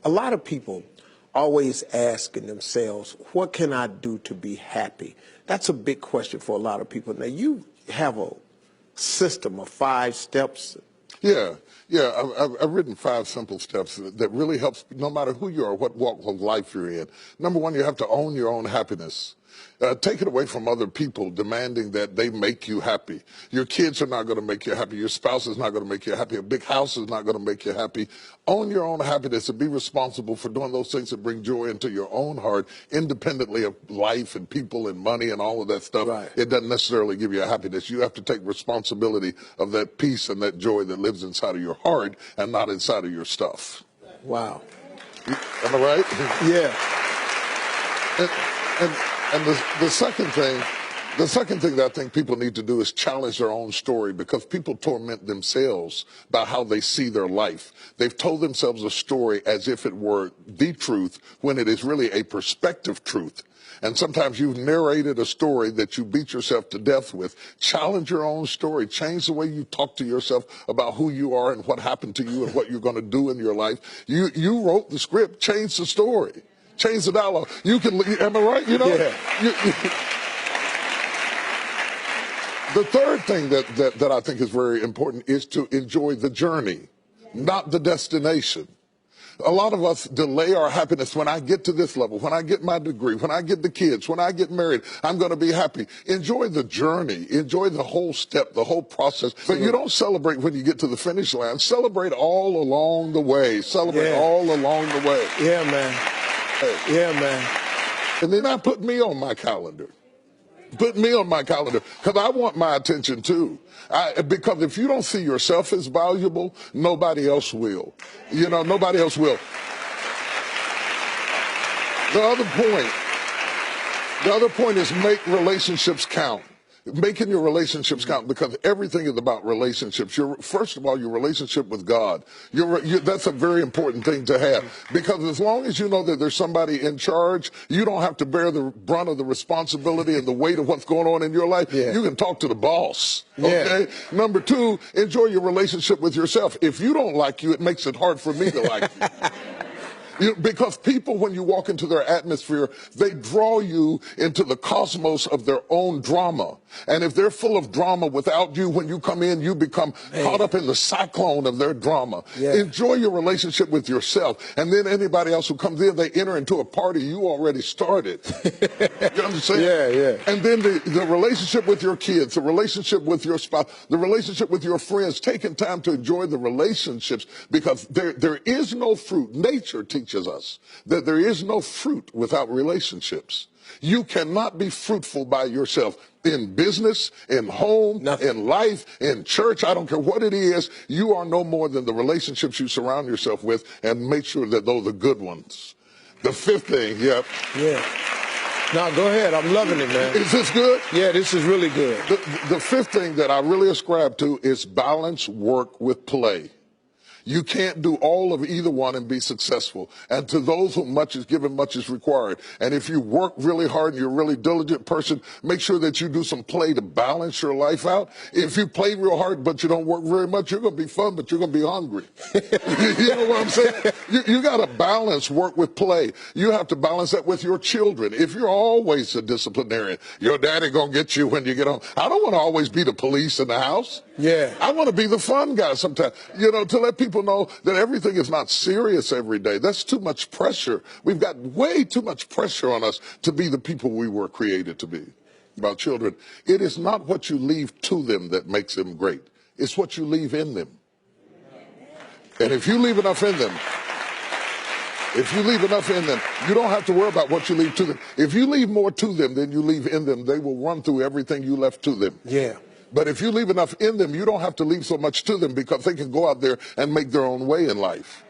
A lot of people always asking themselves, what can I do to be happy? That's a big question for a lot of people. Now, you have a system of 5 steps. Yeah. I've written 5 simple steps that really helps no matter who you are, what walk of life you're in. Number 1, you have to own your own happiness. Take it away from other people demanding that they make you happy. Your kids are not going to make you happy. Your spouse is not going to make you happy. A big house is not going to make you happy. Own your own happiness and be responsible for doing those things that bring joy into your own heart, independently of life and people and money and all of that stuff. Right. It doesn't necessarily give you a happiness. You have to take responsibility of that peace and that joy that lives inside of your heart and not inside of your stuff. Wow. Am I right? Yeah. And the second thing that I think people need to do is challenge their own story, because people torment themselves about how they see their life. They've told themselves a story as if it were the truth when it is really a perspective truth. And sometimes you've narrated a story that you beat yourself to death with. Challenge your own story. Change the way you talk to yourself about who you are and what happened to you and what you're going to do in your life. You wrote the script. Change the story. Change the dialogue. You can, am I right? You know? Yeah. The third thing that I think is very important is to enjoy the journey, not the destination. A lot of us delay our happiness. When I get to this level, when I get my degree, when I get the kids, when I get married, I'm going to be happy. Enjoy the journey. Enjoy the whole step, the whole process. But you don't celebrate when you get to the finish line. Celebrate all along the way. Celebrate all along the way. Yeah, man. Yeah, man. And then put me on my calendar. Put me on my calendar, because I want my attention too. Because if you don't see yourself as valuable, nobody else will. You know, nobody else will. The other point is make relationships count. Making your relationships count, because everything is about relationships. First of all, your relationship with God. That's a very important thing to have, because as long as you know that there's somebody in charge, you don't have to bear the brunt of the responsibility and the weight of what's going on in your life. Yeah. You can talk to the boss. Okay. Yeah. Number 2, enjoy your relationship with yourself. If you don't like you, it makes it hard for me to like you. Because people, when you walk into their atmosphere, they draw you into the cosmos of their own drama. And if they're full of drama without you, when you come in, you become caught up in the cyclone of their drama. Yeah. Enjoy your relationship with yourself. And then anybody else who comes in, they enter into a party you already started. You understand? Yeah. And then the relationship with your kids, the relationship with your spouse, the relationship with your friends, taking time to enjoy the relationships, because there is no fruit. Nature teaches us that there is no fruit without relationships. You cannot be fruitful by yourself. In business, in home, in life, in church, I don't care what it is, you are no more than the relationships you surround yourself with, and make sure that those are good ones. The 5th thing, Yeah. No, go ahead. I'm loving it, man. Is this good? Yeah, this is really good. The 5th thing that I really ascribe to is balance work with play. You can't do all of either one and be successful. And to those whom much is given, much is required. And if you work really hard and you're a really diligent person, make sure that you do some play to balance your life out. If you play real hard but you don't work very much, you're going to be fun, but you're going to be hungry. You know what I'm saying? You got to balance work with play. You have to balance that with your children. If you're always a disciplinarian, your daddy going to get you when you get home. I don't want to always be the police in the house. Yeah. I want to be the fun guy sometimes, to let people know that everything is not serious every day. That's too much pressure. We've got way too much pressure on us to be the people we were created to be. About children, it is not what you leave to them that makes them great. It's what you leave in them. And if you leave enough in them, you don't have to worry about what you leave to them. If you leave more to them than you leave in them, they will run through everything you left to them. Yeah. But if you leave enough in them, you don't have to leave so much to them, because they can go out there and make their own way in life.